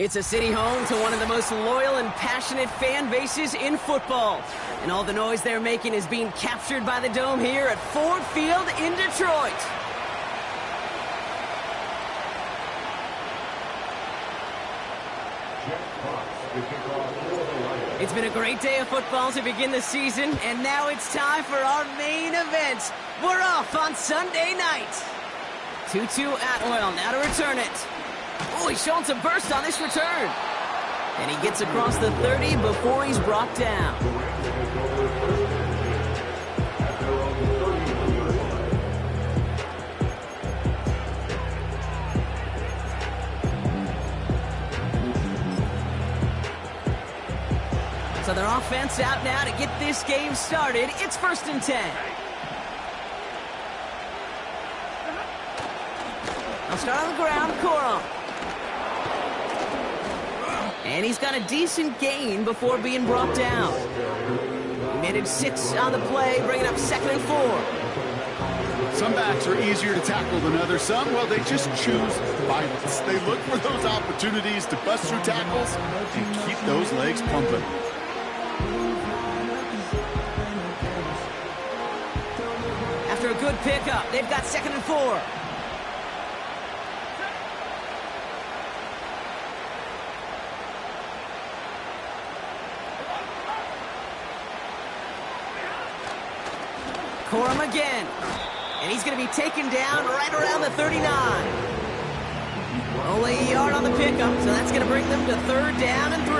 It's a city home to one of the most loyal and passionate fan bases in football. And all the noise they're making is being captured by the Dome here at Ford Field in Detroit. It's been a great day of football to begin the season, and now it's time for our main event. We're off on Sunday night. 2-2 Atwell, now to return it. Oh, he's showing some burst on this return. And he gets across the 30 before he's brought down. So their offense out now to get this game started. It's 1st and 10. I'll start on the ground, Corum. And he's got a decent gain before being brought down. He managed 6 on the play, bringing up 2nd and 4. Some backs are easier to tackle than others. Some, well, they just choose violence. They look for those opportunities to bust through tackles and keep those legs pumping. After a good pickup, they've got 2nd and 4. Corum again. And he's going to be taken down right around the 39. Only a yard on the pickup, so that's going to bring them to 3rd down and 3.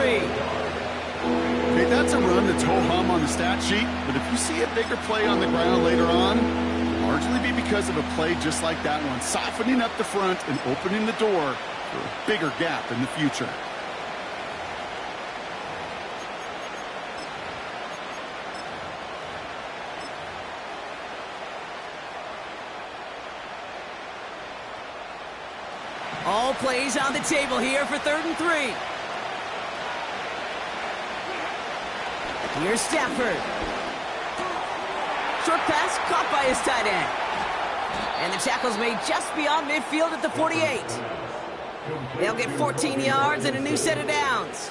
Okay, that's a run that's ho-hum on the stat sheet, but if you see a bigger play on the ground later on, it'll largely be because of a play just like that one, softening up the front and opening the door for a bigger gap in the future. All plays on the table here for 3rd and 3. Here's Stafford. Short pass caught by his tight end. And the tackle's made just beyond midfield at the 48. They'll get 14 yards and a new set of downs.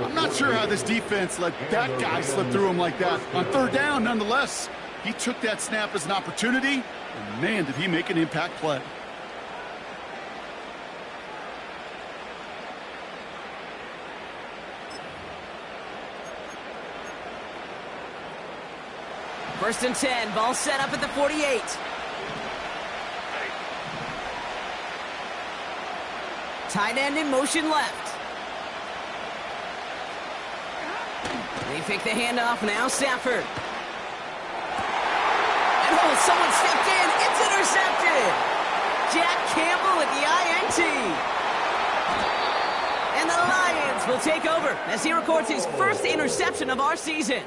I'm not sure how this defense let that guy slip through him like that. On 3rd down, nonetheless, he took that snap as an opportunity, and man, did he make an impact play. First and 10, ball set up at the 48. Tight end in motion left. They fake the handoff, now Stafford. And oh, someone stepped in, it's intercepted! Jack Campbell with the INT. And the Lions will take over as he records his first interception of our season.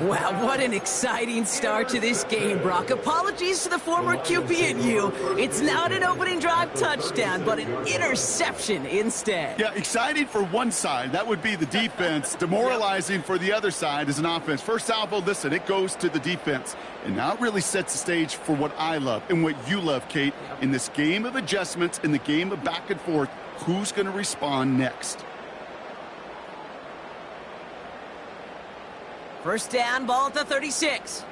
Wow, what an exciting start to this game, Brock. Apologies to the former QB and you. It's not an opening drive touchdown, but an interception instead. Yeah, exciting for one side. That would be the defense. Demoralizing for the other side as an offense. First salvo, listen, it goes to the defense. And now it really sets the stage for what I love and what you love, Kate. In this game of adjustments, in the game of back and forth, who's going to respond next? First down, ball at the 36.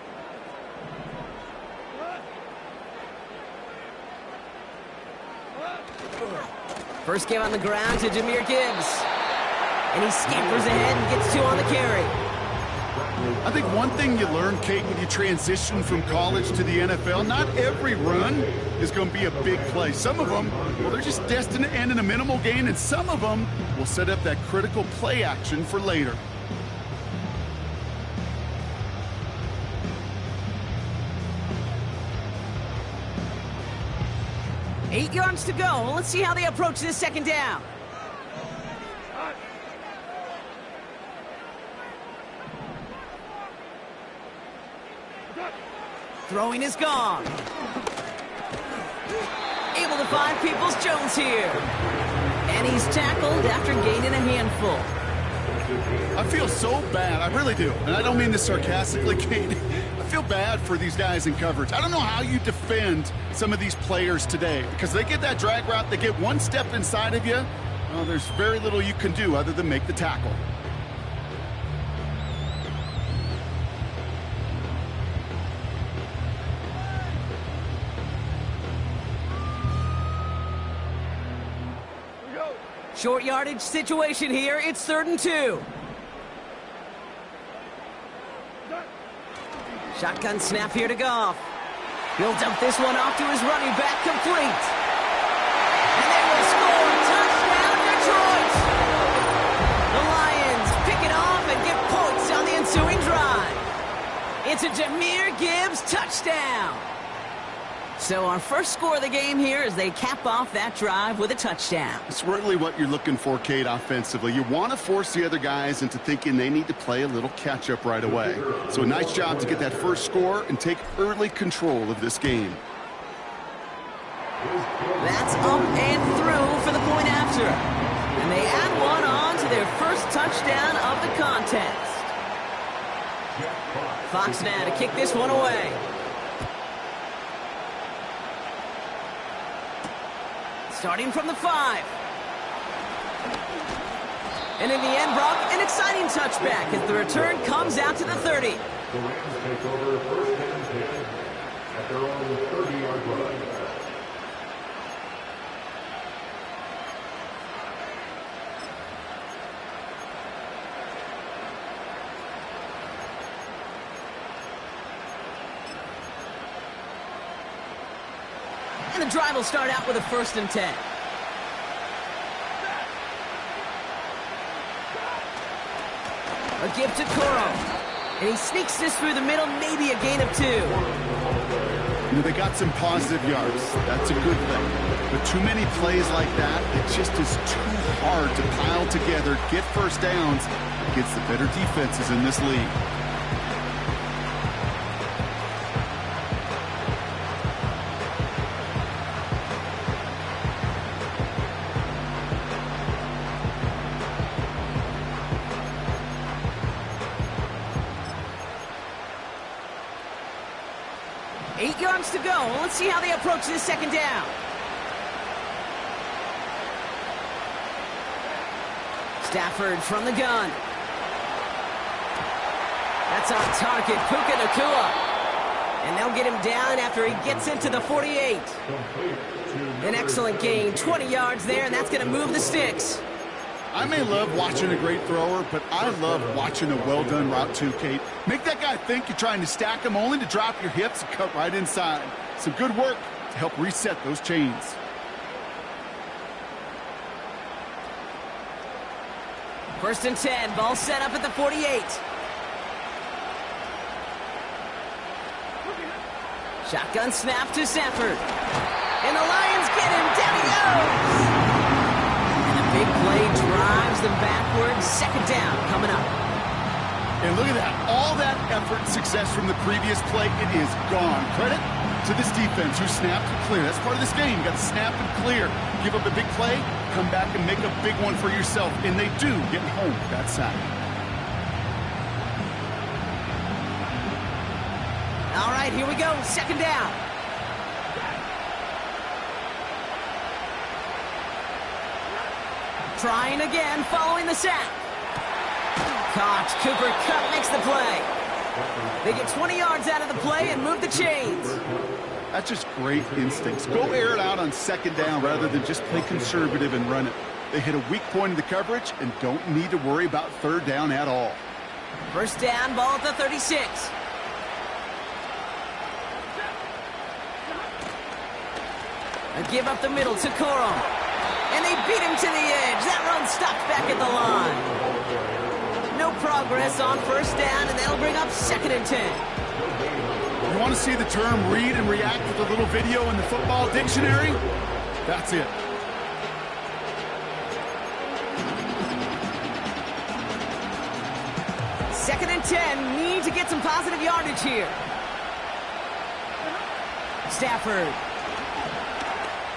First give on the ground to Jahmyr Gibbs. And he scampers ahead and gets 2 on the carry. I think one thing you learn, Kate, when you transition from college to the NFL, not every run is going to be a big play. Some of them, well, they're just destined to end in a minimal gain, and some of them will set up that critical play action for later. 8 yards to go. Let's see how they approach this 2nd down. Throwing is gone. Able to find Peoples-Jones here. And he's tackled after gaining a handful. I feel so bad. I really do. And I don't mean this sarcastically, Kate. I feel bad for these guys in coverage. I don't know how you defend some of these players today because they get that drag route, they get one step inside of you, Well, there's very little you can do other than make the tackle. Short yardage situation here. It's 3rd and 2. Shotgun snap here to Goff. He'll dump this one off to his running back, complete. And they will score. Touchdown, Detroit! The Lions pick it off and get points on the ensuing drive. It's a Jahmyr Gibbs touchdown. So our first score of the game here as they cap off that drive with a touchdown. It's really what you're looking for, Kate, offensively. You want to force the other guys into thinking they need to play a little catch-up right away. So a nice job to get that first score and take early control of this game. That's up and through for the point after. And they add one on to their first touchdown of the contest. Fox now to kick this one away. Starting from the 5. And in the end, Brock, an exciting touchback as the return comes out to the 30. The Rams take over 1st and 10 at their own 30-yard line. And the drive will start out with a 1st and 10. A give to Coro. And he sneaks this through the middle, maybe a gain of 2. You know, they got some positive yards. That's a good thing. But too many plays like that, it just is too hard to pile together, get first downs against the better defenses in this league. To go. Well, let's see how they approach this 2nd down. Stafford from the gun. That's on target, Puka Nacua. And they'll get him down after he gets into the 48. An excellent gain, 20 yards there, and that's going to move the sticks. I may love watching a great thrower, but I love watching a well-done route too, Kate. Make that guy think you're trying to stack him only to drop your hips and cut right inside. Some good work to help reset those chains. First and 10, ball set up at the 48. Shotgun snap to Stafford. And the Lions get him, down he goes! Big play drives them backwards. 2nd down coming up. And look at that. All that effort and success from the previous play, it is gone. Credit to this defense who snapped and clear. That's part of this game. You got to snap and clear. Give up a big play, come back and make a big one for yourself. And they do get home with that sack. All right, here we go. 2nd down. Trying again, following the sack. Caught. Cooper Kupp makes the play. They get 20 yards out of the play and move the chains. That's just great instincts. Go air it out on 2nd down rather than just play conservative and run it. They hit a weak point in the coverage and don't need to worry about 3rd down at all. First down, ball at the 36. A give up the middle to Coro. And they beat him to the edge. That run stopped back at the line. No progress on 1st down, and they'll bring up 2nd and 10. You want to see the term read and react with a little video in the football dictionary? That's it. Second and 10, need to get some positive yardage here. Stafford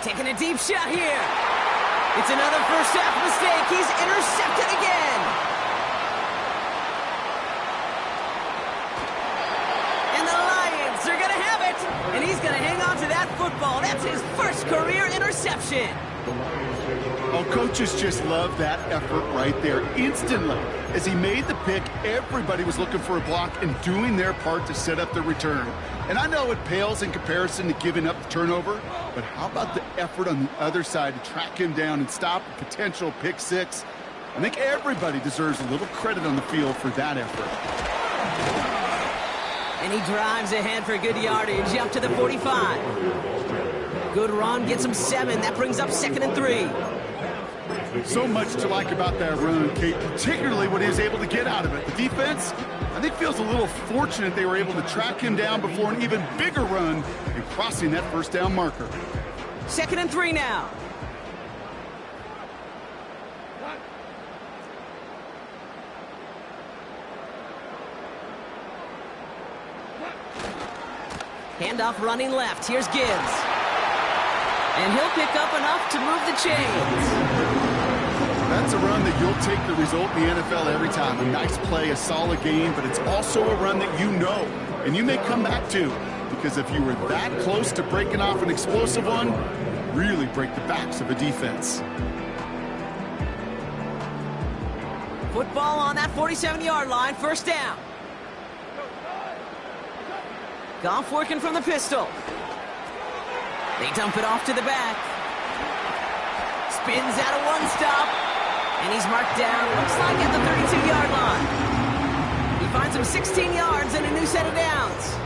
taking a deep shot here. It's another first half mistake. He's intercepted again. And the Lions are going to have it. And he's going to hang on to that football. That's his first career interception. Oh, coaches just love that effort right there. Instantly, as he made the pick, everybody was looking for a block and doing their part to set up the return. And I know it pales in comparison to giving up the turnover, but how about the effort on the other side to track him down and stop a potential pick six? I think everybody deserves a little credit on the field for that effort. And he drives ahead for good yardage up to the 45. Good run, gets him 7. That brings up 2nd and 3. So much to like about that run, Kate, particularly what he was able to get out of it. The defense, I think, feels a little fortunate they were able to track him down before an even bigger run and crossing that first down marker. 2nd and 3 now. Handoff running left. Here's Gibbs. And he'll pick up enough to move the chains. That's a run that you'll take the result in the NFL every time. A nice play, a solid game, but it's also a run that you know and you may come back to, because if you were that close to breaking off an explosive one, really break the backs of a defense. Football on that 47-yard line, first down. Goff working from the pistol. They dump it off to the back. Spins out of one stop. And he's marked down, looks like at the 32-yard line. He finds him 16 yards and a new set of downs.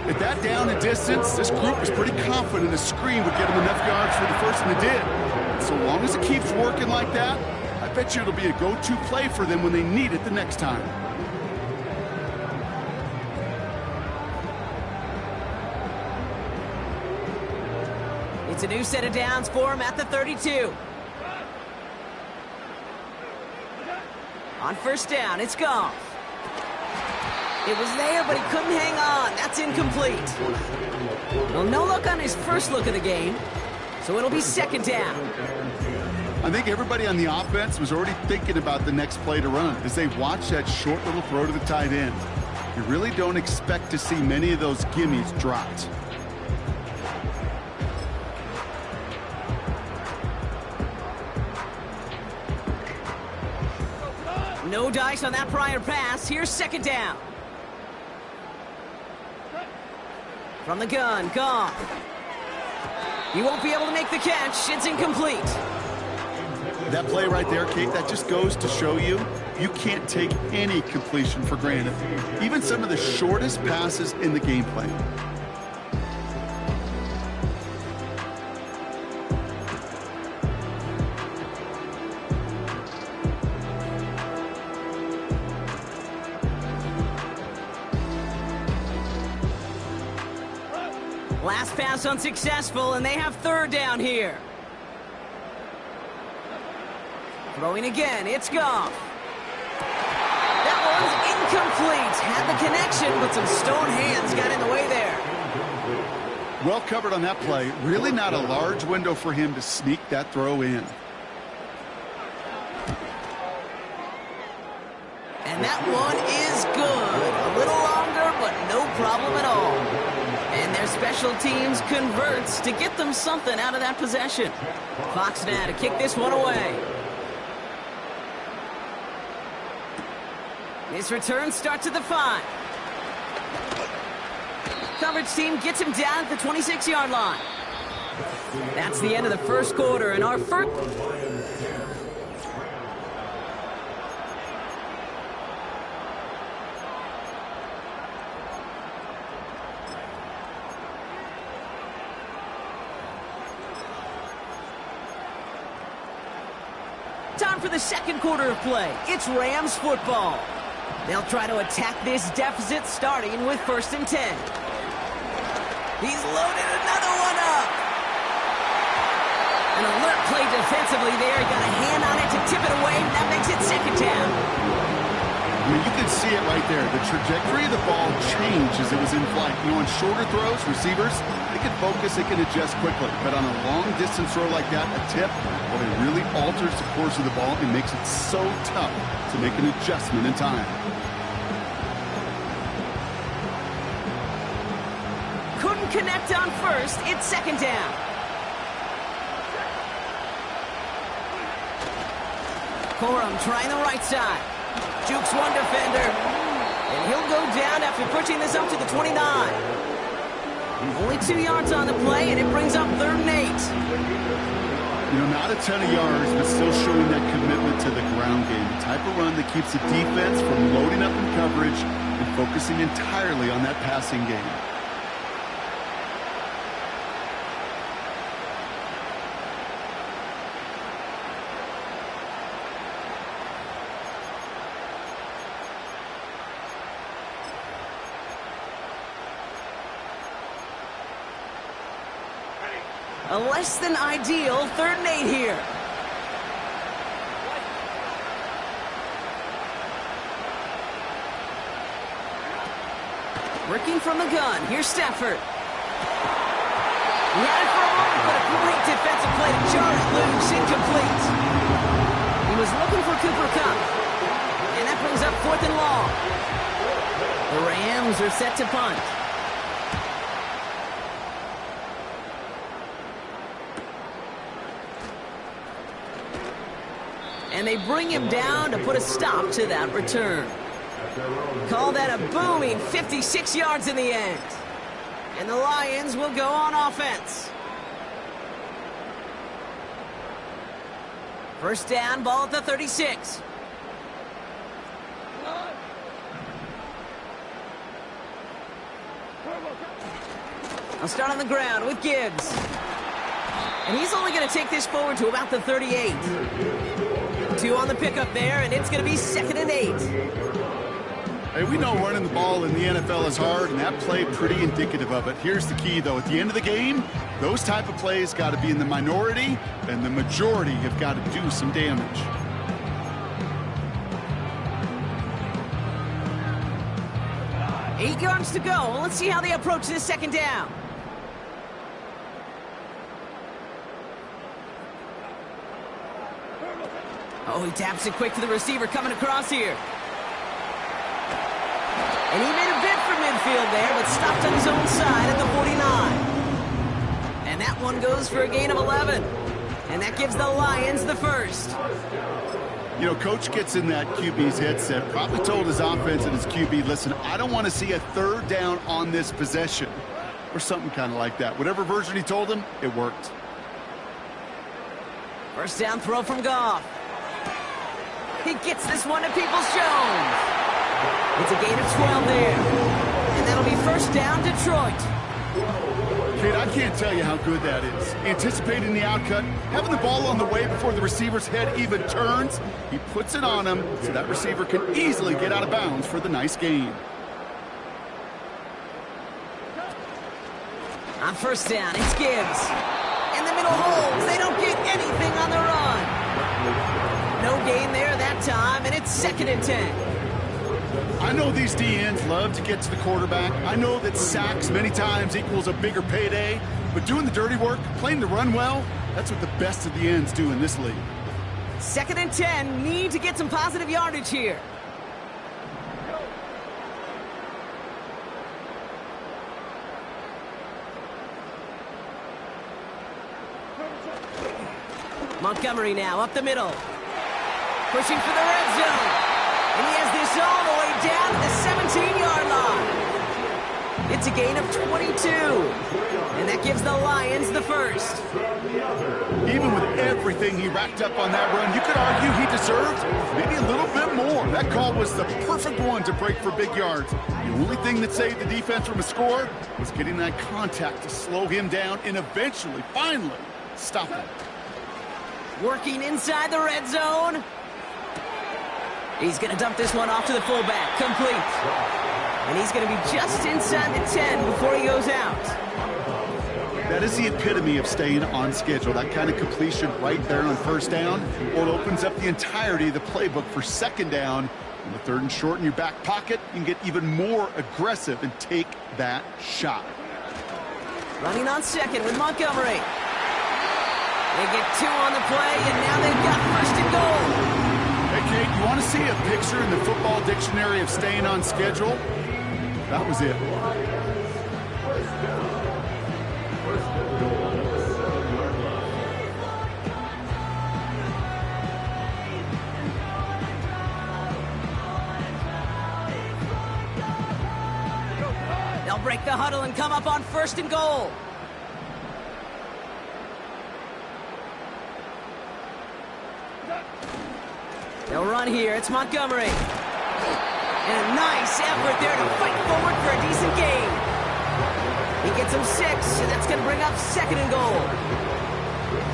At that down and distance, this group was pretty confident a screen would get him enough yards for the first, and it did. And so long as it keeps working like that, I bet you it'll be a go-to play for them when they need it the next time. It's a new set of downs for him at the 32. On first down, it's Goff. It was there, but he couldn't hang on. That's incomplete. Well, no look on his first look of the game, so it'll be 2nd down. I think everybody on the offense was already thinking about the next play to run as they watch that short little throw to the tight end. You really don't expect to see many of those gimmies dropped. No dice on that prior pass. Here's 2nd down. From the gun, Goff. He won't be able to make the catch. It's incomplete. That play right there, Kate, that just goes to show you, you can't take any completion for granted. Even some of the shortest passes in the game plan. Last pass unsuccessful, and they have 3rd down here. Throwing again, it's Goff. That one's incomplete. Had the connection, but some stone hands got in the way there. Well covered on that play. Really not a large window for him to sneak that throw in. And that one is good. A little longer, but no problem at all. And their special teams converts to get them something out of that possession. Fox now to kick this one away. This return starts at the 5. Coverage team gets him down at the 26-yard line. That's the end of the first quarter, and our first... Time for the second quarter of play. It's Rams football. They'll try to attack this deficit starting with 1st and 10. He's loaded another one up. An alert play defensively there. He got a hand on it to tip it away. That makes it 2nd down. I mean, you can see it right there. The trajectory of the ball changed as it was in flight. You know, on shorter throws, receivers, they can focus, they can adjust quickly. But on a long-distance throw like that, a tip, well, it really alters the course of the ball and makes it so tough to make an adjustment in time. Couldn't connect on first. It's 2nd down. Corum trying the right side. Jukes one defender. And he'll go down after pushing this up to the 29. Only 2 yards on the play, and it brings up 3rd and 8. You know, not a ton of yards, but still showing that commitment to the ground game. The type of run that keeps the defense from loading up in coverage and focusing entirely on that passing game. A less than ideal 3rd and 8 here. Working from the gun. Here's Stafford. He had it for a moment, but a great defensive play to jar it loose. Incomplete. He was looking for Cooper Kupp. And that brings up 4th and long. The Rams are set to punt. And they bring him down to put a stop to that return. Call that a booming 56 yards in the end. And the Lions will go on offense. First down, ball at the 36. I'll start on the ground with Gibbs. And he's only going to take this forward to about the 38. 2 on the pickup there, and it's going to be 2nd and 8. Hey, we know running the ball in the NFL is hard, and that play pretty indicative of it. Here's the key, though. At the end of the game, those type of plays got to be in the minority, and the majority have got to do some damage. Eight yards to go. Let's see how they approach this 2nd down. Oh, he taps it quick to the receiver coming across here. And he made a bid for midfield there, but stopped on his own side at the 49. And that one goes for a gain of 11. And that gives the Lions the first. You know, Coach gets in that QB's headset, probably told his offense and his QB, listen, I don't want to see a 3rd down on this possession. Or something kind of like that. Whatever version he told him, it worked. First down throw from Goff. He gets this one to Peoples-Jones. It's a gain of 12 there. And that'll be first down, Detroit. Kate, I can't tell you how good that is. Anticipating the outcut, having the ball on the way before the receiver's head even turns. He puts it on him so that receiver can easily get out of bounds for the nice gain. On first down, it's Gibbs. In the middle holds. They don't get anything on the run. No gain there that time, and it's 2nd and 10. I know these DNs love to get to the quarterback. I know that sacks many times equals a bigger payday, but doing the dirty work, playing the run well, that's what the best of the ends do in this league. 2nd and 10, need to get some positive yardage here. Montgomery now up the middle. Pushing for the red zone. And he has this all the way down to the 17-yard line. It's a gain of 22. And that gives the Lions the first. Even with everything he racked up on that run, you could argue he deserved maybe a little bit more. That call was the perfect one to break for big yards. The only thing that saved the defense from a score was getting that contact to slow him down and eventually, finally, stop him. Working inside the red zone. He's going to dump this one off to the fullback. Complete. And he's going to be just inside the 10 before he goes out. That is the epitome of staying on schedule. That kind of completion right there on first down, or it opens up the entirety of the playbook for 2nd down. On the 3rd and short in your back pocket, you can get even more aggressive and take that shot. Running on 2nd with Montgomery. They get 2 on the play, and now they've got 1st and goal. Hey, Kate, you want to see a picture in the football dictionary of staying on schedule? That was it. break the huddle and come up on 1st and goal. They'll run here. It's Montgomery. And a nice effort there to fight forward for a decent gain. He gets him 6, and that's going to bring up 2nd and goal.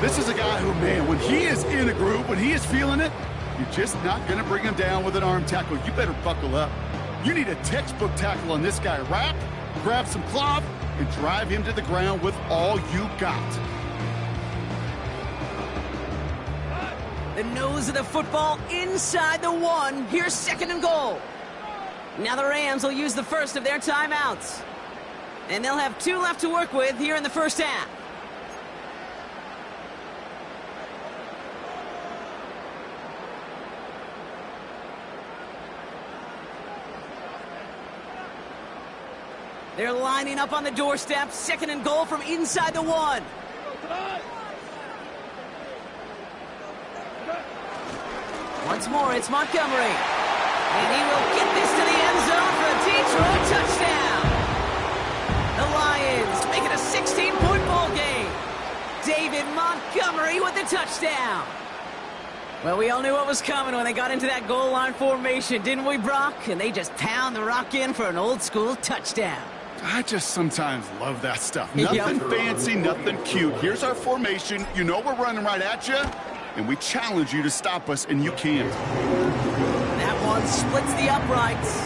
This is a guy who, man, when he is in a groove, when he is feeling it, you're just not going to bring him down with an arm tackle. You better buckle up. You need a textbook tackle on this guy. Wrap, grab some cloth, and drive him to the ground with all you got. The nose of the football inside the 1. Here's 2nd and goal. Now the Rams will use the first of their timeouts. And they'll have 2 left to work with here in the first half. They're lining up on the doorstep. 2nd and goal from inside the 1. Once more, it's Montgomery. And he will get this to the end zone for a Detroit touchdown. The Lions make it a 16-point ball game. David Montgomery with the touchdown. Well, we all knew what was coming when they got into that goal line formation, didn't we, Brock? And they just pound the rock in for an old-school touchdown. I just sometimes love that stuff. Nothing fancy, nothing cute. Here's our formation. You know we're running right at you, and we challenge you to stop us, and you can't. That one splits the uprights,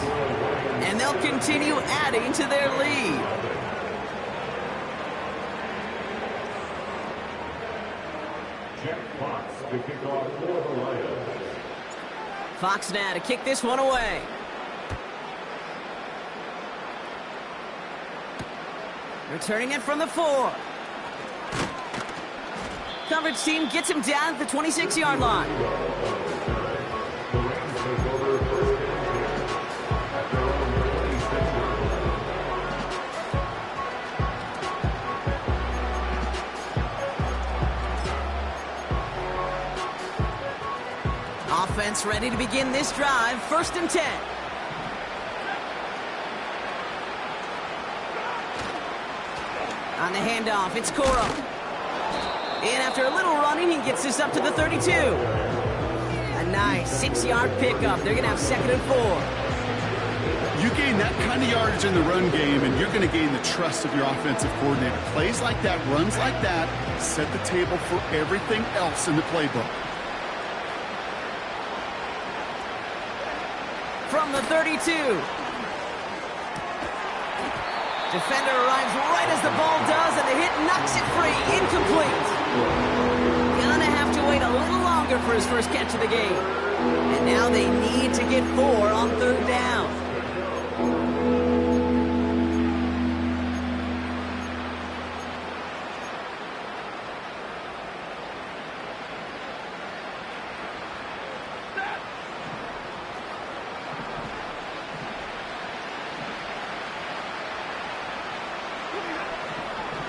and they'll continue adding to their lead. Jeff Fox to kick off for the Lions. Fox now to kick this one away. Returning it from the 4. Coverage team gets him down at the 26-yard line. Offense ready to begin this drive. 1st and 10. On the handoff, it's Corum. And after a little running, he gets this up to the 32. A nice 6-yard pickup. They're going to have 2nd and 4. You gain that kind of yardage in the run game, and you're going to gain the trust of your offensive coordinator. Plays like that, runs like that, set the table for everything else in the playbook. From the 32. Defender arrives right as the ball does, and the hit knocks it free. Incomplete. Gonna have to wait a little longer for his first catch of the game. And now they need to get 4 on 3rd down.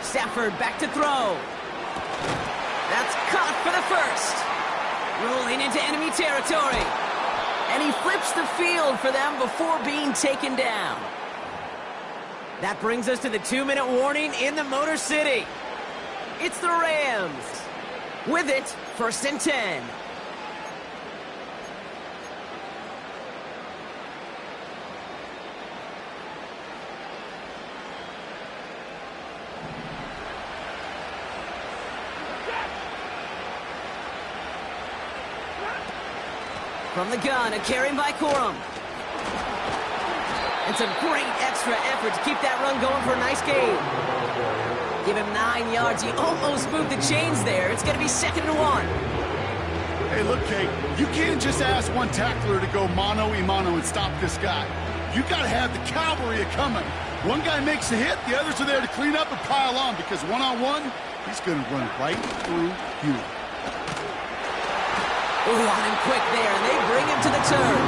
Stafford back to throw. That's caught for the 1st. Rolling into enemy territory. And he flips the field for them before being taken down. That brings us to the 2-minute warning in the Motor City. It's the Rams. With it, 1st and 10. From the gun, a carry by Corum. And some great extra effort to keep that run going for a nice gain. Give him 9 yards. He almost moved the chains there. It's going to be 2nd and 1. Hey, look, Kate, you can't just ask one tackler to go mano-a-mano and stop this guy. You got to have the cavalry coming. One guy makes a hit, the others are there to clean up and pile on, because one-on-one, he's going to run right through you. Ooh, on him quick there, and they bring him to the turn.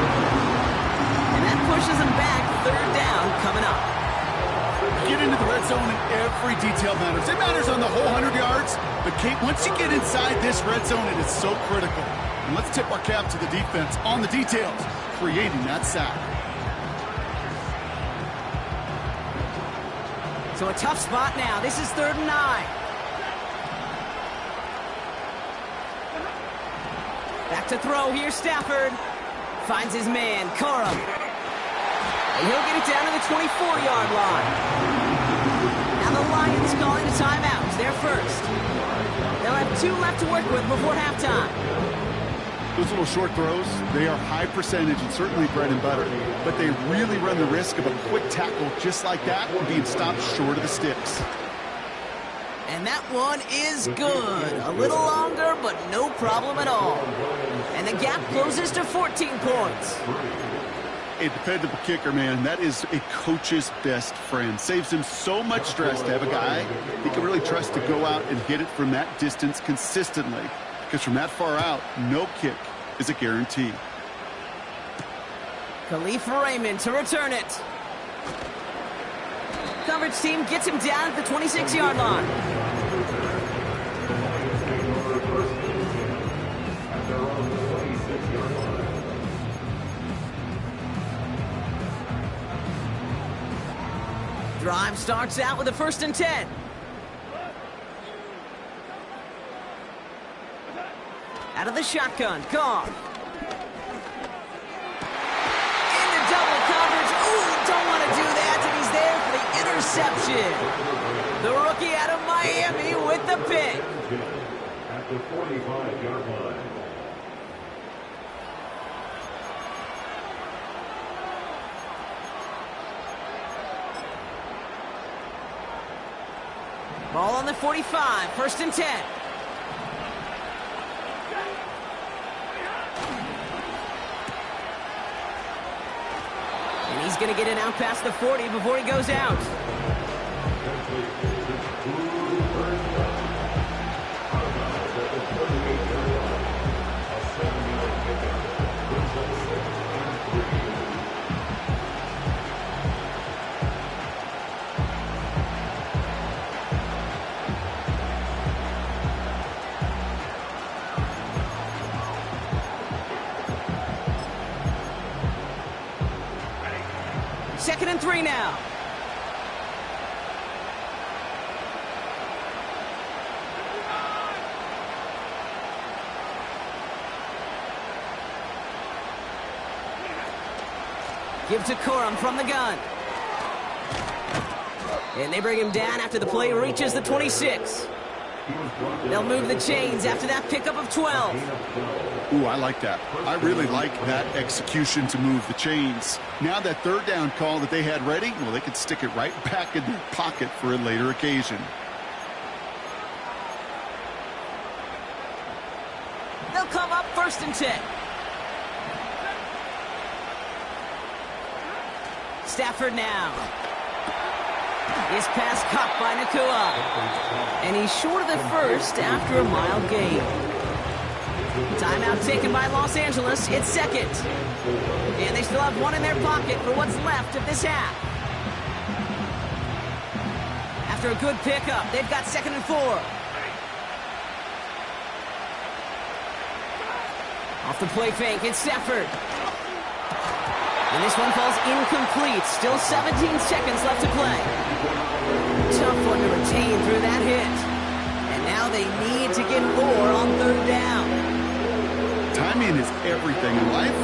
And that pushes him back. 3rd down coming up. Get into the red zone, and every detail matters. It matters on the whole 100 yards, but Kate, once you get inside this red zone, it is so critical. And let's tip our cap to the defense on the details, creating that sack. So a tough spot now. This is 3rd and 9. Back to throw here, Stafford. Finds his man, Corum. And he'll get it down to the 24-yard line. Now the Lions calling a timeout. It's their first. They'll have 2 left to work with before halftime. Those little short throws, they are high percentage and certainly bread and butter. But they really run the risk of a quick tackle just like that and being stopped short of the sticks. And that one is good. A little longer, but no problem at all. And the gap closes to 14 points. A dependable kicker, man, that is a coach's best friend. Saves him so much stress to have a guy he can really trust to go out and hit it from that distance consistently. Because from that far out, no kick is a guarantee. Khalifa Raymond to return it. Coverage team gets him down at the 26-yard line. Drive starts out with a 1st and 10. Out of the shotgun, Goff. Into double coverage. Ooh, don't want to do that, and he's there for the interception. The rookie out of Miami with the pick. At the 45-yard line. Ball on the 45, 1st and 10. And he's going to get it out past the 40 before he goes out. Second and 3 now. Give to Corum from the gun. And they bring him down after the play reaches the 26. They'll move the chains after that pickup of 12. Ooh, I like that. I really like that execution to move the chains. Now that 3rd down call that they had ready, well, they could stick it right back in their pocket for a later occasion. They'll come up 1st and 10. Stafford now. His pass caught by Nakua. And he's short of the 1st after a mild gain. Timeout taken by Los Angeles. It's 2nd. And they still have 1 in their pocket for what's left of this half. After a good pickup, they've got 2nd and 4. Off the play fake, it's Stafford. And this one falls incomplete. Still 17 seconds left to play. Tough one to retain through that hit. And now they need to get more on 3rd down. Timing is everything in life,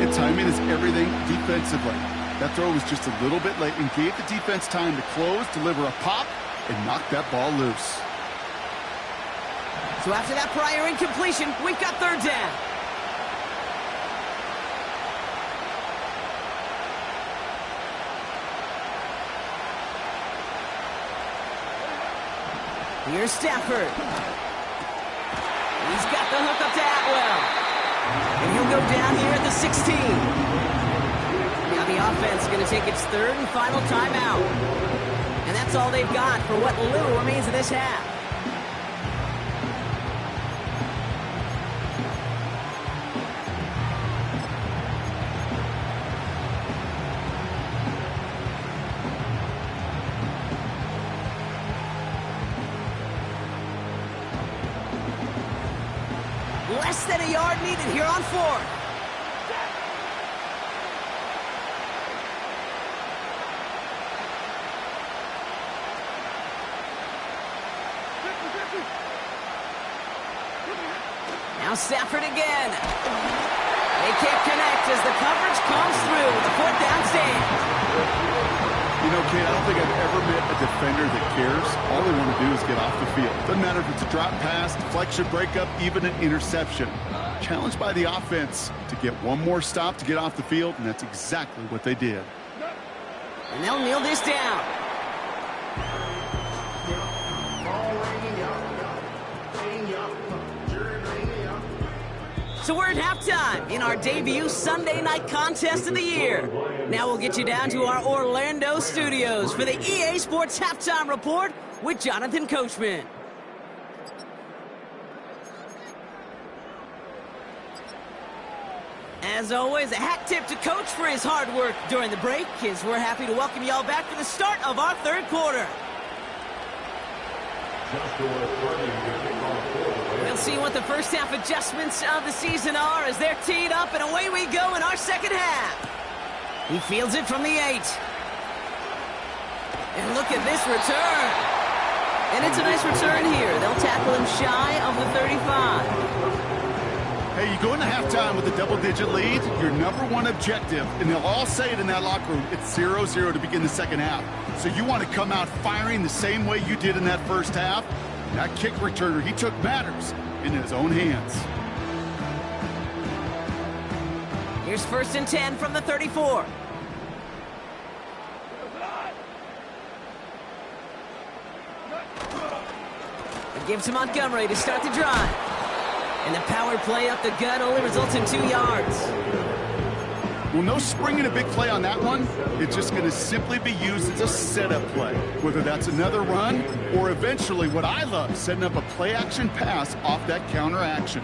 and timing is everything defensively. That throw was just a little bit late and gave the defense time to close, deliver a pop, and knock that ball loose. So after that prior incompletion, we've got 3rd down. Here's Stafford. He's got the hook up to Atwell. And he'll go down here at the 16. Now the offense is going to take its 3rd and final timeout. And that's all they've got for what little remains of this half. Less than a yard needed here on 4th. Now Stafford again. They can't connect as the coverage comes through. The 4th down stand. You know, Kate, I don't think I've ever met a defender that cares. All they want to do is get off the field. Doesn't matter if it's a drop pass, deflection, breakup, even an interception. Challenged by the offense to get one more stop to get off the field, and that's exactly what they did. And they'll kneel this down. So we're at halftime in our debut Sunday night contest of the year. Now we'll get you down to our Orlando studios for the EA Sports Halftime Report with Jonathan Coachman. As always, a hat tip to Coach for his hard work during the break, as we're happy to welcome y'all back for the start of our 3rd quarter. We'll see what the first half adjustments of the season are as they're teed up, and away we go in our 2nd half. He fields it from the 8. And look at this return. And it's a nice return here. They'll tackle him shy of the 35. Hey, you go into halftime with a double-digit lead, your #1 objective, and they'll all say it in that locker room, it's 0-0 to begin the 2nd half. So you want to come out firing the same way you did in that 1st half. That kick returner, he took matters in his own hands. Here's 1st and 10 from the 34. It gives to Montgomery to start the drive. And the power play up the gut only results in 2 yards. Well, no springing a big play on that one. It's just going to simply be used as a setup play, whether that's another run or eventually what I love, setting up a play-action pass off that counter action.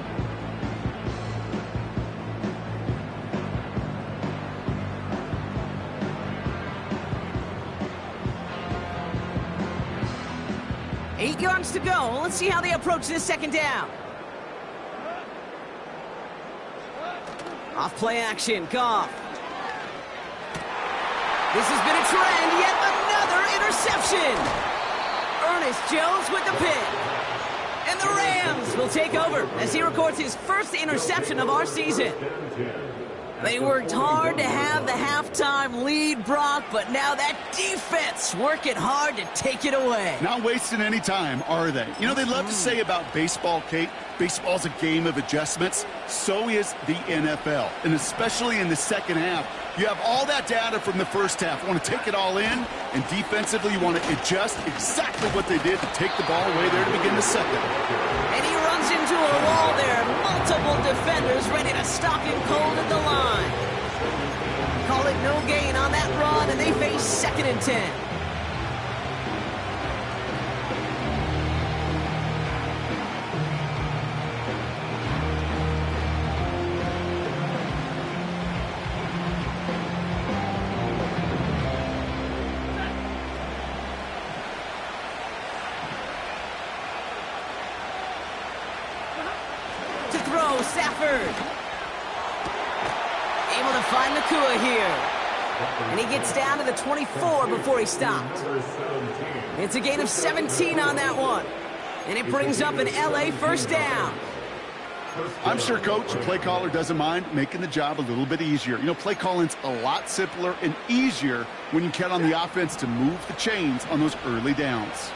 Eight yards to go. Let's see how they approach this 2nd down. Off play action, Goff. This has been a trend, yet another interception. Ernest Jones with the pick. And the Rams will take over as he records his 1st interception of our season. They worked hard to have the halftime lead, Brock, but now that defense working hard to take it away. Not wasting any time, are they? You know, they love to say about baseball, Kate, baseball's a game of adjustments. So is the NFL, and especially in the 2nd half. You have all that data from the 1st half. You want to take it all in, and defensively you want to adjust exactly what they did to take the ball away there to begin the 2nd. And he runs into a wall there. Multiple defenders ready to stop him cold at the line. Call it no gain on that run, and they face 2nd and 10. Stafford. Able to find Nakua here. And he gets down to the 24 before he stopped. It's a gain of 17 on that one. And it brings up an LA 1st down. I'm sure, Coach, the play caller doesn't mind making the job a little bit easier. You know, play calling's a lot simpler and easier when you count on the offense to move the chains on those early downs.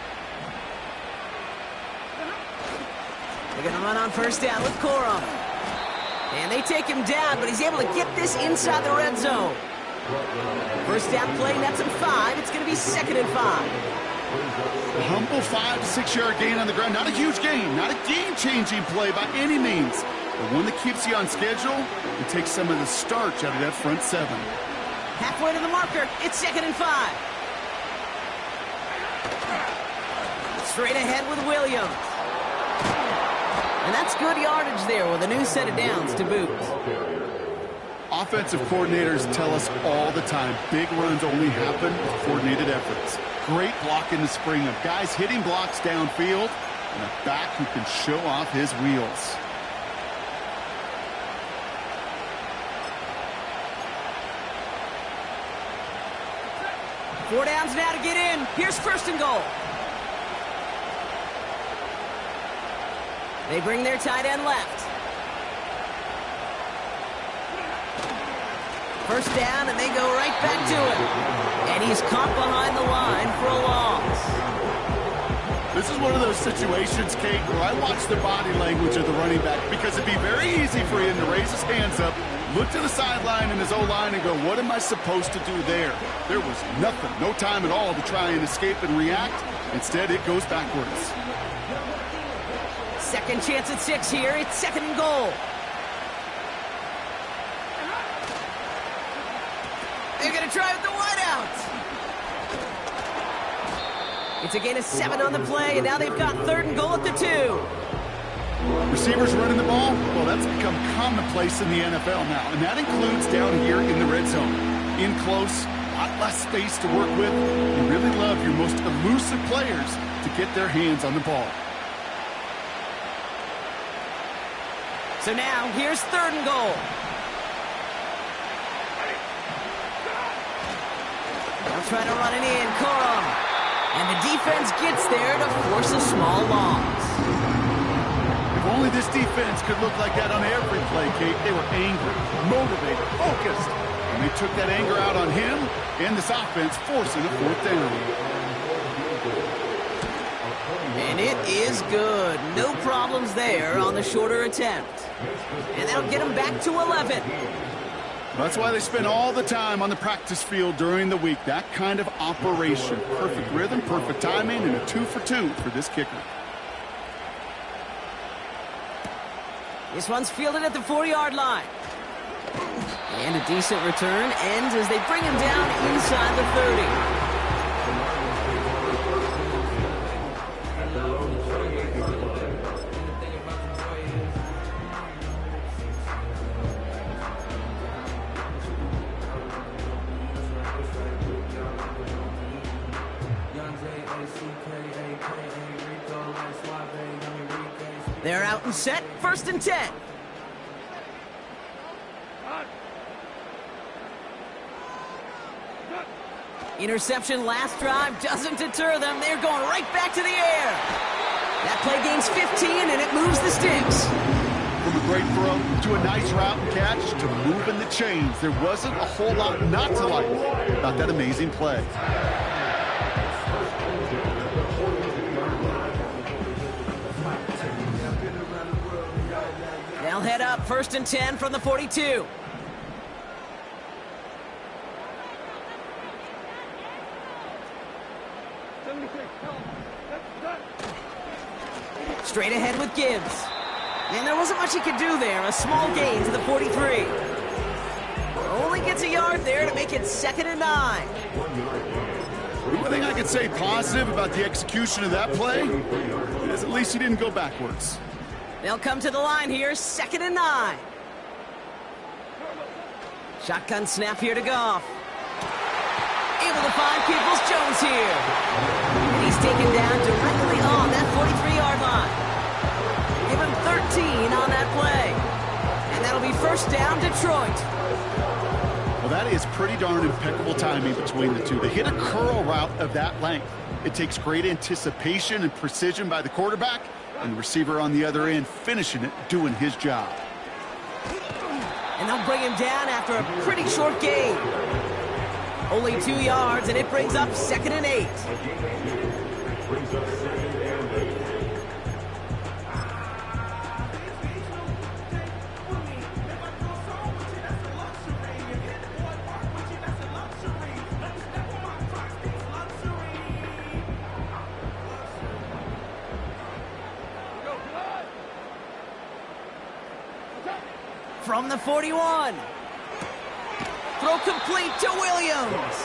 They're going to run on 1st down with Corum. And they take him down, but he's able to get this inside the red zone. 1st down play, nets him 5. It's going to be 2nd and 5. A humble 5 to 6 yard gain on the ground. Not a huge gain, not a game-changing play by any means, but one that keeps you on schedule and takes some of the starch out of that front 7. Halfway to the marker, it's 2nd and 5. Straight ahead with Williams. And that's good yardage there with a new set of downs to boot. Offensive coordinators tell us all the time, big runs only happen with coordinated efforts. Great block in the spring of guys hitting blocks downfield and a back who can show off his wheels. Four downs now to get in. Here's 1st and goal. They bring their tight end left. First down, and they go right back to it. And he's caught behind the line for a loss. This is one of those situations, Kate, where I watch the body language of the running back because it'd be very easy for him to raise his hands up, look to the sideline in his O-line and go, what am I supposed to do there? There was nothing, no time at all to try and escape and react. Instead, it goes backwards. Second chance at 6 here. It's second and goal. They're going to try with the wideout. It's a gain of 7 on the play, and now they've got third and goal at the 2. Receivers running the ball, well, that's become commonplace in the NFL now, and that includes down here in the red zone. In close, a lot less space to work with. You really love your most elusive players to get their hands on the ball. So now, here's third and goal. They'll try to run it in, Corum. And the defense gets there to force a small loss. If only this defense could look like that on every play, Kate. They were angry, motivated, focused. And they took that anger out on him and this offense, forcing a fourth down. And it is good. No problems there on the shorter attempt. And that'll get them back to 11. That's why they spend all the time on the practice field during the week. That kind of operation. Perfect rhythm, perfect timing, and a 2 for 2 for this kicker. This one's fielded at the 40-yard line. And a decent return ends as they bring him down inside the 30. They're out and set, first and 10. Interception last drive doesn't deter them. They're going right back to the air. That play gains 15, and it moves the sticks. From a great throw to a nice route and catch to moving the chains, there wasn't a whole lot not to like about that amazing play. They'll head up first and 10 from the 42. Straight ahead with Gibbs. And there wasn't much he could do there. A small gain to the 43. Only gets a yard there to make it second and 9. The one thing I could say positive about the execution of that play is at least he didn't go backwards. They'll come to the line here, second and 9. Shotgun snap here to Goff. Able to find Peoples-Jones here. And he's taken down directly on that 43-yard line. Give him 13 on that play. And that'll be first down, Detroit. Well, that is pretty darn impeccable timing between the two. They hit a curl route of that length. It takes great anticipation and precision by the quarterback, and the receiver on the other end finishing it, doing his job. And they'll bring him down after a pretty short gain. Only 2 yards, and it brings up second and 8. From the 41. Throw complete to Williams.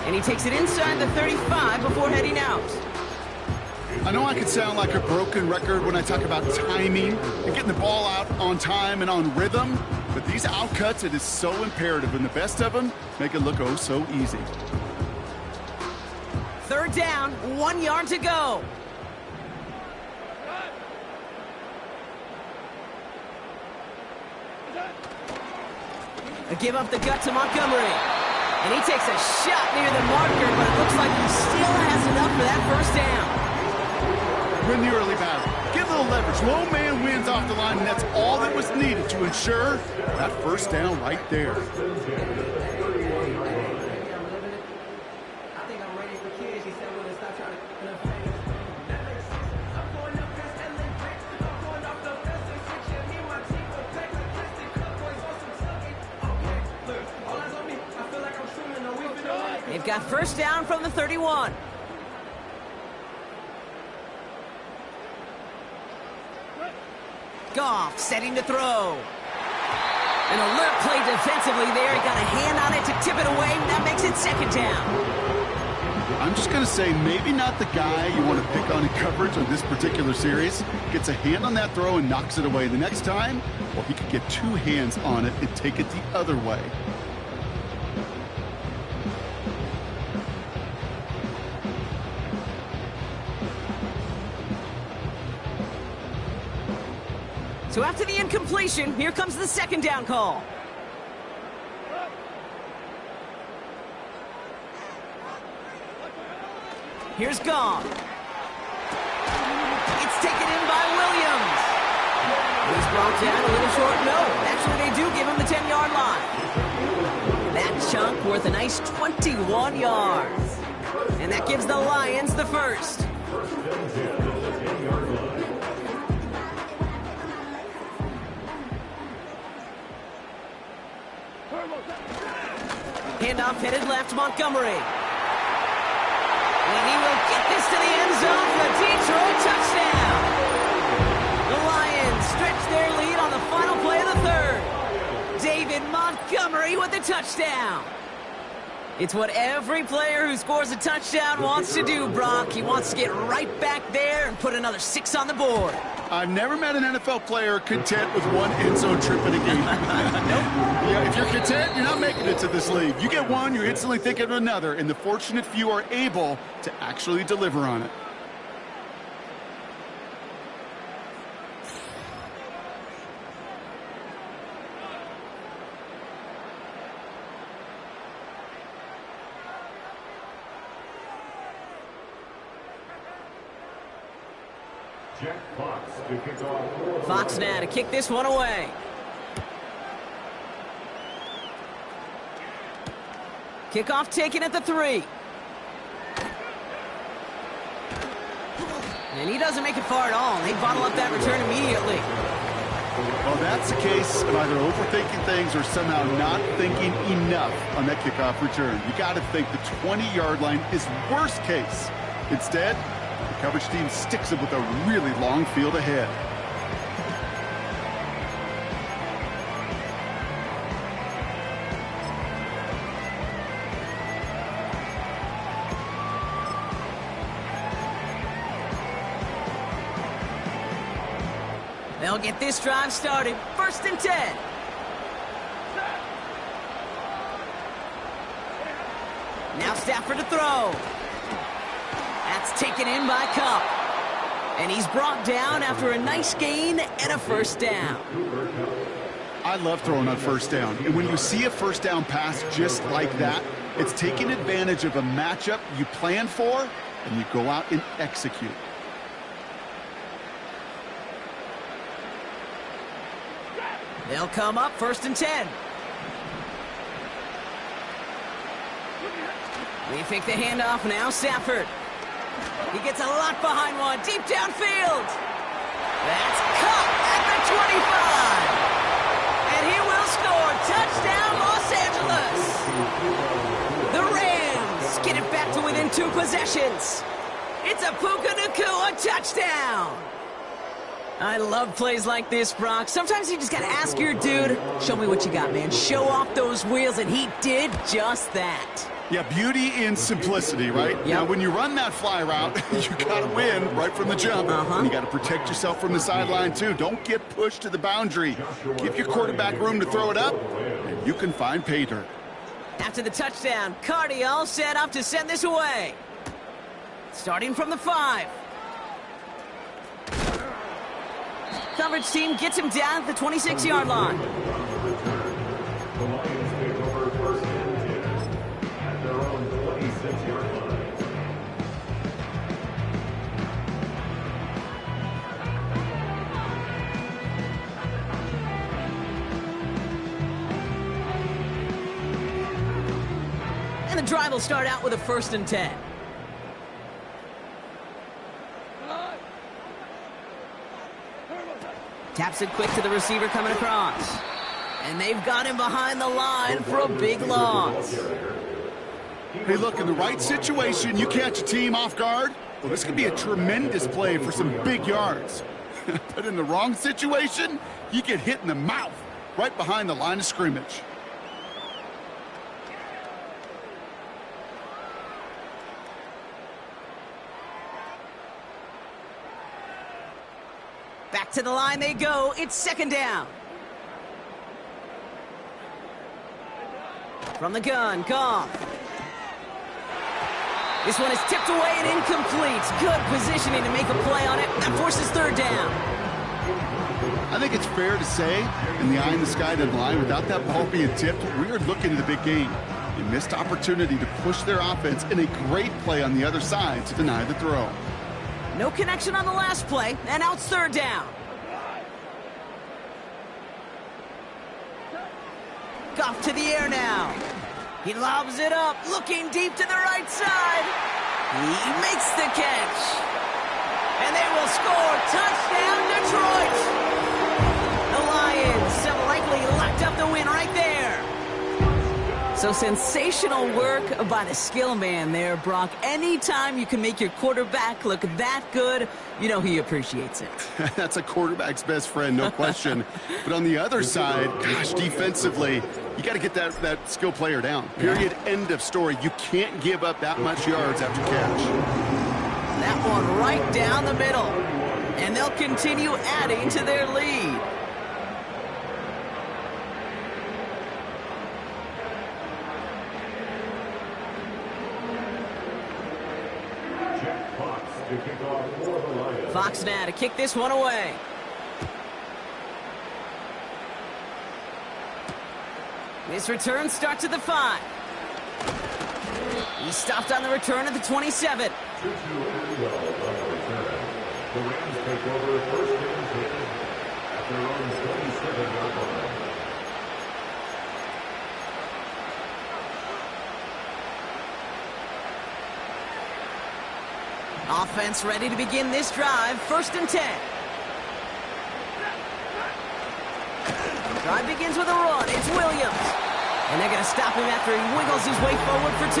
And he takes it inside the 35 before heading out. I know I could sound like a broken record when I talk about timing and getting the ball out on time and on rhythm, but these outcuts, it is so imperative, and the best of them make it look oh so easy. Third down, 1 yard to go. A give up the gut to Montgomery. And he takes a shot near the marker, but it looks like he still has enough for that first down. Win the early battle. Give little leverage. Low man wins off the line, and that's all that was needed to ensure that first down right there. They've got first down from the 31. Goff setting to throw. An alert play defensively there. He got a hand on it to tip it away. That makes it second down. I'm just going to say maybe not the guy you want to pick on in coverage on this particular series. Gets a hand on that throw and knocks it away. The next time, well, he could get two hands on it and take it the other way. So after the incompletion, here comes the second down call. Here's Goff. It's taken in by Williams. He's brought down a little short. No, actually they do give him the 10-yard line. That chunk worth a nice 21 yards. And that gives the Lions the first. Handoff headed left, Montgomery. And he will get this to the end zone for the Detroit touchdown. The Lions stretch their lead on the final play of the third. David Montgomery with the touchdown. It's what every player who scores a touchdown wants to do, Brock. He wants to get right back there and put another 6 on the board. I've never met an NFL player content with one end zone trip in a game. Nope. Yeah, if you're content, you're not making it to this league. You get one, you're instantly thinking of another, and the fortunate few are able to actually deliver on it. Fox now to kick this one away. Kickoff taken at the 3. And he doesn't make it far at all. They bottle up that return immediately. Well, that's the case of either overthinking things or somehow not thinking enough on that kickoff return. You got to think the 20-yard line is worst case. Instead, the coverage team sticks it with a really long field ahead. They'll get this drive started. 1st and 10. Now Stafford to throw. That's taken in by Cup. And he's brought down after a nice gain and a first down. I love throwing on first down. And when you see a first down pass just like that, it's taking advantage of a matchup you plan for, and you go out and execute. They'll come up 1st and 10. They fake the handoff now, Stafford. He gets a lot behind one, deep downfield. That's Cup at the 25. And he will score. Touchdown, Los Angeles. The Rams get it back to within 2 possessions. It's a Puka Nacua touchdown. I love plays like this, Brock. Sometimes you just got to ask your dude, show me what you got, man. Show off those wheels, and he did just that. Yeah, beauty in simplicity, right? Yep. Now, when you run that fly route, you got to win right from the jump. And you got to protect yourself from the sideline, too. Don't get pushed to the boundary. Give your quarterback room to throw it up, and you can find pay dirt. After the touchdown, Cardi all set up to send this away. Starting from the 5. Coverage team gets him down at the 26-yard line. The Lions take over 1st and 10 at their own 26-yard line. the drive will start out with a 1st and 10. Taps it quick to the receiver coming across. And they've got him behind the line for a big loss. Hey, look, in the right situation, you catch a team off guard. Well, this could be a tremendous play for some big yards. But in the wrong situation, you get hit in the mouth right behind the line of scrimmage. Back to the line they go. It's 2nd down. From the gun, Goff. This one is tipped away and incomplete. Good positioning to make a play on it. That forces 3rd down. I think it's fair to say, in the eye in the sky to the line, without that ball being tipped, we are looking at the big game. A missed opportunity to push their offense and a great play on the other side to deny the throw. No connection on the last play, and now it's 3rd down. Goff to the air now. He lobs it up, looking deep to the right side. He makes the catch. And they will score. Touchdown, Detroit. The Lions have likely locked up the win right there. So sensational work by the skill man there, Brock. Anytime you can make your quarterback look that good, you know he appreciates it. That's a quarterback's best friend, no question. But on the other side, gosh, defensively, you got to get that skill player down. Period. End of story. You can't give up that much yards after catch. That one right down the middle. And they'll continue adding to their lead. Fox now to kick this one away. This return starts at the 5. He stopped on the return at the 27. 2-2 and 12 on the return. The Rams take over 1st and 10 at their own 27-yard line. Offense ready to begin this drive. 1st and 10. Drive begins with a run. It's Williams. And they're going to stop him after he wiggles his way forward for 2.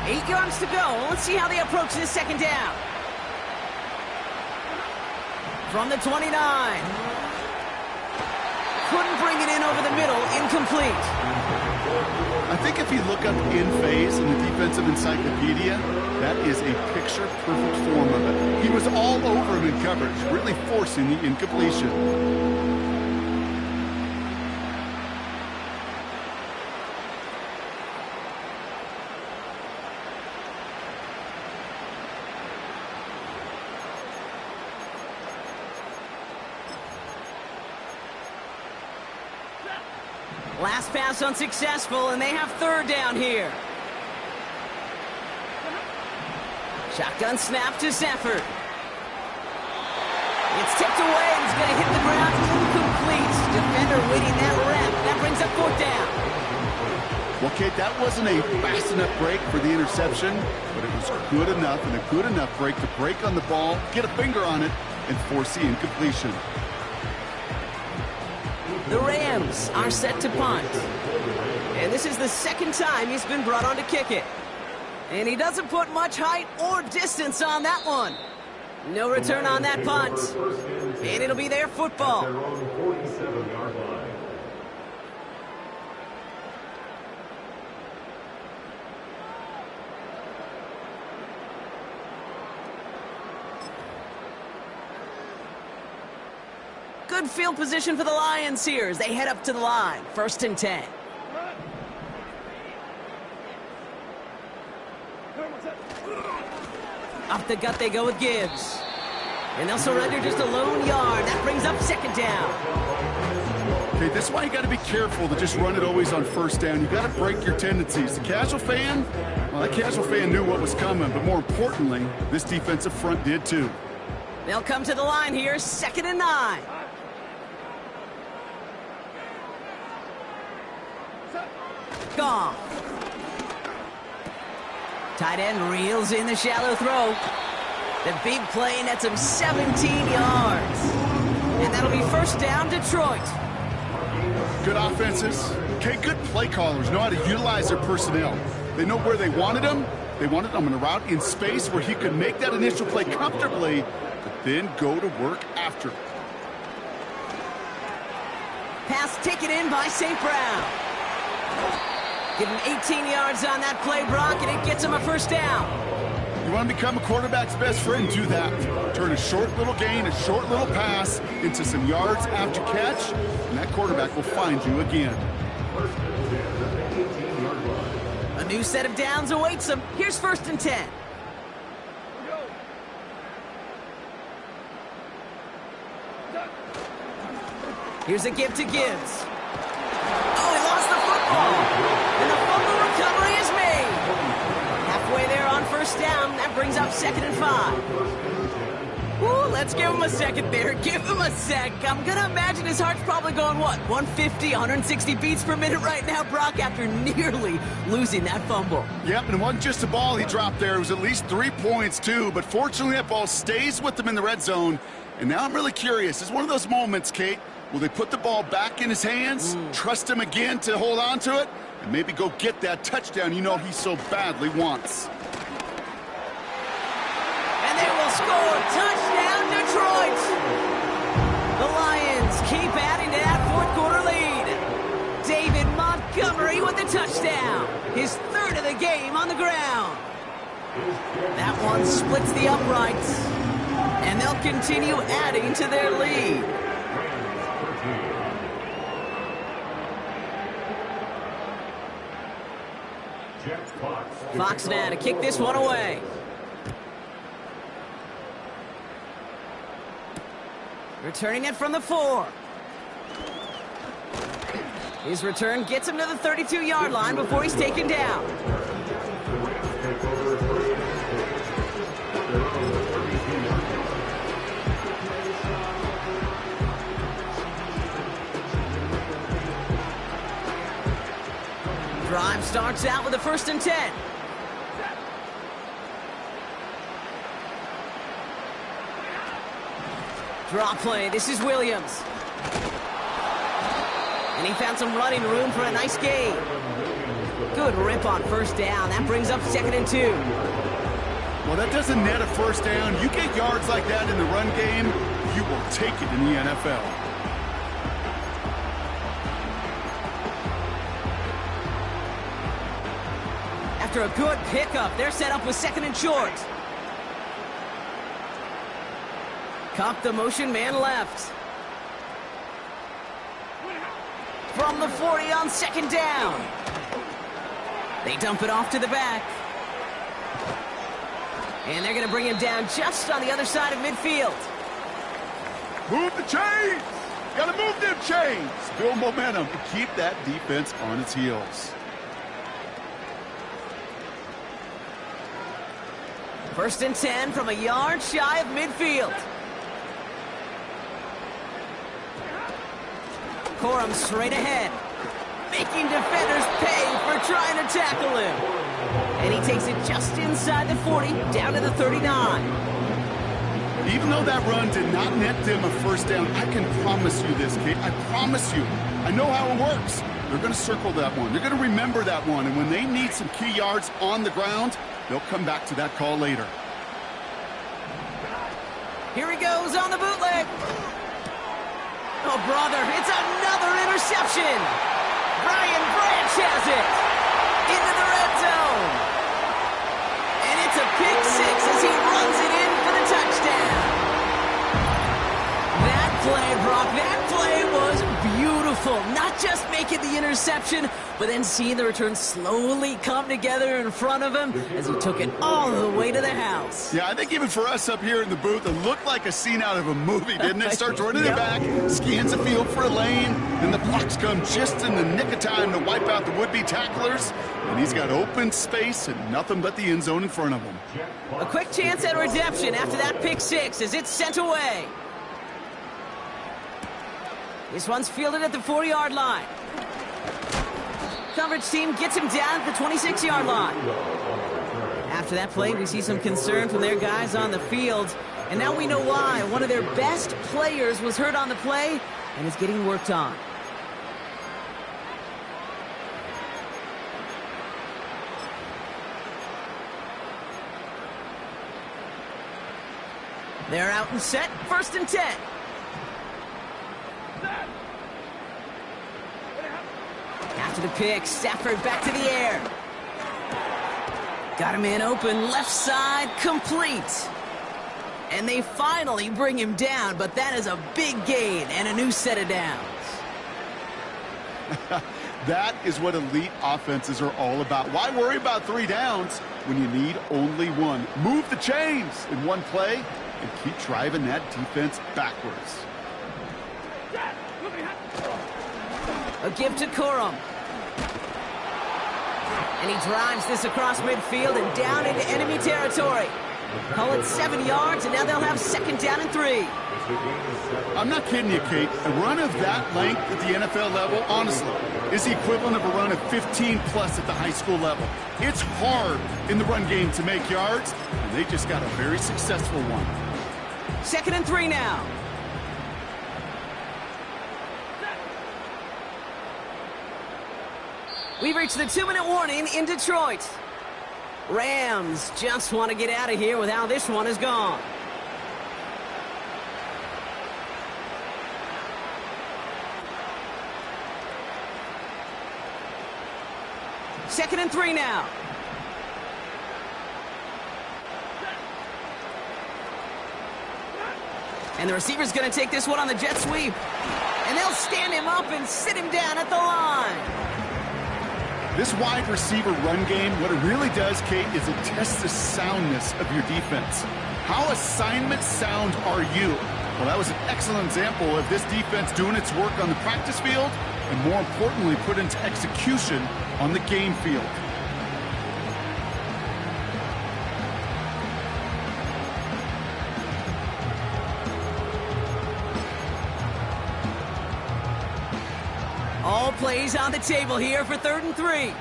Eight yards to go. Let's see how they approach this 2nd down. From the 29. Couldn't bring it in over the middle. Incomplete. I think if you look up in phase in the defensive encyclopedia, that is a picture-perfect form of it. He was all over him in coverage, really forcing the incompletion. Last pass unsuccessful, and they have 3rd down here. Shotgun snap to Stafford. It's tipped away, and it's going to hit the ground. Incomplete. Defender waiting that rep. That brings up 4th down. Well, Kate, that wasn't a fast enough break for the interception, but it was good enough and a good enough break to break on the ball, get a finger on it, and force the incompletion. The Rams are set to punt. And this is the 2nd time he's been brought on to kick it. And he doesn't put much height or distance on that one. No return on that punt. And it'll be their football. At their own 47-yard line. Good field position for the Lions here as they head up to the line. 1st and 10. Up the gut they go with Gibbs. And they'll surrender just a lone yard. That brings up 2nd down. Okay, this is why you got to be careful to just run it always on first down. You got to break your tendencies. The casual fan, well, that casual fan knew what was coming, but more importantly, this defensive front did too. They'll come to the line here, 2nd and 9. Gone. Tight end reels in the shallow throw. The big play nets him 17 yards. And that'll be first down, Detroit. Good offenses. Okay, good play callers know how to utilize their personnel. They know where they wanted them. They wanted them in a route in space where he could make that initial play comfortably, but then go to work after. Pass taken in by St. Brown. Give him 18 yards on that play, Brock, and it gets him a first down. You want to become a quarterback's best friend, do that. Turn a short little gain, a short little pass into some yards after catch, and that quarterback will find you again. A new set of downs awaits him. Here's 1st and 10. Here's a give to Gibbs. Oh, he lost the football. And the fumble recovery is made. Halfway there on first down. That brings up 2nd and 5. Ooh, let's give him a second there. Give him a sec. I'm going to imagine his heart's probably going, what, 150, 160 beats per minute right now, Brock, after nearly losing that fumble. Yep, and it wasn't just a ball he dropped there. It was at least 3 points, too. But fortunately, that ball stays with him in the red zone. And now I'm really curious. It's one of those moments, Kate. Will they put the ball back in his hands, trust him again to hold on to it, and maybe go get that touchdown you know he so badly wants? And they will score. Touchdown, Detroit. The Lions keep adding to that 4th quarter lead. David Montgomery with the touchdown. His 3rd of the game on the ground. That one splits the uprights. And they'll continue adding to their lead. Fox now to kick this one away. Returning it from the 4. His return gets him to the 32-yard line before he's taken down. Drive starts out with a 1st and 10. Draw play. This is Williams. And he found some running room for a nice gain. Good rip on first down. That brings up 2nd and 2. Well, that doesn't net a first down. You get yards like that in the run game, you will take it in the NFL. After a good pickup, they're set up with 2nd and short. Cop the motion man left. From the 40 on 2nd down. They dump it off to the back. And they're going to bring him down just on the other side of midfield. Move the chains! Got to move them chains! Build momentum to keep that defense on its heels. 1st and 10 from a yard shy of midfield. Corum straight ahead, making defenders pay for trying to tackle him. And he takes it just inside the 40, down to the 39. Even though that run did not net them a first down, I can promise you this, Kate. I promise you. I know how it works. They're going to circle that one. They're going to remember that one. And when they need some key yards on the ground, they'll come back to that call later. Here he goes on the bootleg. Oh, brother, it's another interception. Brian Branch has it. Into the red zone. And it's a pick 6 as he runs it in for the touchdown. That play, Brock, that play was beautiful. beautiful. Not just making the interception, but then seeing the return slowly come together in front of him as he took it all the way to the house. Yeah, I think even for us up here in the booth, it looked like a scene out of a movie, didn't it? Starts running it back, scans the field for a lane, and the blocks come just in the nick of time to wipe out the would-be tacklers. And he's got open space and nothing but the end zone in front of him. A quick chance at redemption after that pick six as it's sent away. This one's fielded at the 40-yard line. Coverage team gets him down at the 26-yard line. After that play, we see some concern from their guys on the field. And now we know why. One of their best players was hurt on the play and is getting worked on. They're out and set, 1st and 10. After the pick, Stafford back to the air. Got a man open, left side, complete. And they finally bring him down, but that is a big gain and a new set of downs. That is what elite offenses are all about. Why worry about 3 downs when you need only 1? Move the chains in one play and keep driving that defense backwards. A give to Corum. And he drives this across midfield and down into enemy territory. Call it 7 yards, and now they'll have 2nd down and 3. I'm not kidding you, Kate. A run of that length at the NFL level, honestly, is the equivalent of a run of 15-plus at the high school level. It's hard in the run game to make yards, and they just got a very successful one. 2nd and 3 now. We've reached the 2-minute warning in Detroit. Rams just want to get out of here with how this one is gone. Second and 3 now. And the receiver's going to take this one on the jet sweep. And they'll stand him up and sit him down at the line. This wide receiver run game, what it really does, Kate, is it tests the soundness of your defense. How assignment sound are you? Well, that was an excellent example of this defense doing its work on the practice field and, more importantly, put into execution on the game field. All plays on the table here for 3rd and 3.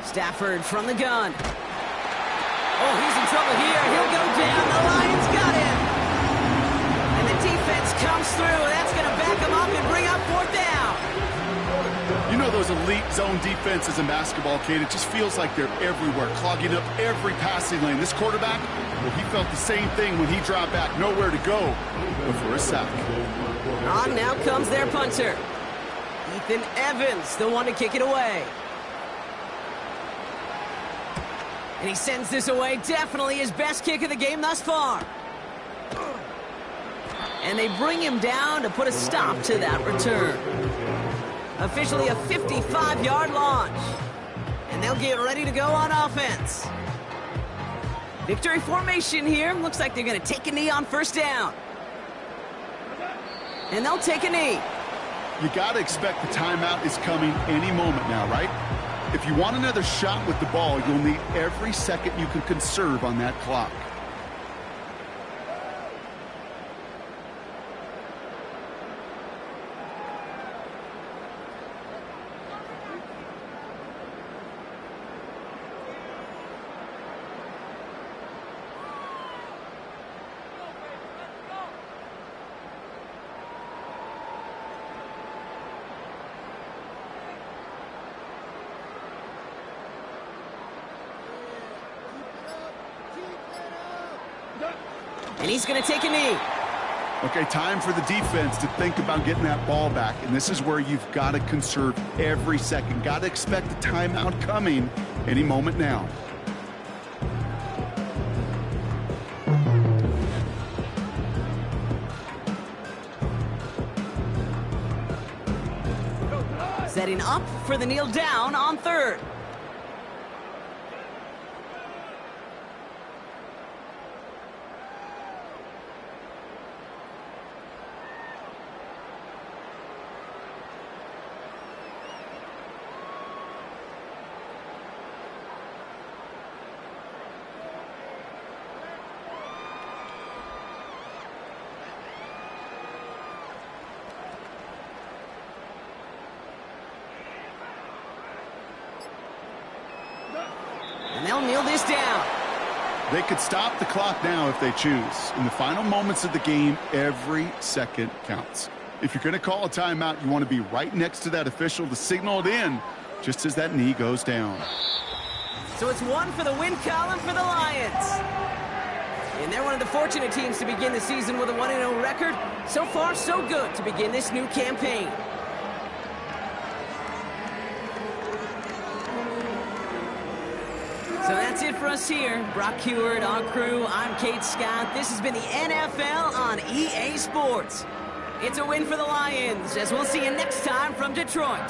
Stafford from the gun. Oh, he's in trouble here. He'll go down. The Lions got him. And the defense comes through. That's going to back him up and bring up 4th down. You know those elite zone defenses in basketball, Kate, it just feels like they're everywhere, clogging up every passing lane. This quarterback, well, he felt the same thing when he dropped back, nowhere to go before a sack. On now comes their punter. Ethan Evans, the one to kick it away. And he sends this away, definitely his best kick of the game thus far. And they bring him down to put a stop to that return. Officially a 55-yard launch. And they'll get ready to go on offense. Victory formation here. Looks like they're going to take a knee on 1st down. And they'll take a knee. You got to expect the timeout is coming any moment now, right? If you want another shot with the ball, you'll need every second you can conserve on that clock. And he's going to take a knee. Okay, time for the defense to think about getting that ball back. And this is where you've got to conserve every second. Got to expect the timeout coming any moment now. setting up for the kneel down on third. And they'll kneel this down. They could stop the clock now if they choose. In the final moments of the game, every second counts. If you're going to call a timeout, you want to be right next to that official to signal it in just as that knee goes down. So it's one for the win column for the Lions. And they're one of the fortunate teams to begin the season with a 1-0 record. So far, so good to begin this new campaign. So that's it for us here. Brock Heward, our crew, I'm Kate Scott. This has been the NFL on EA Sports. It's a win for the Lions, as we'll see you next time from Detroit.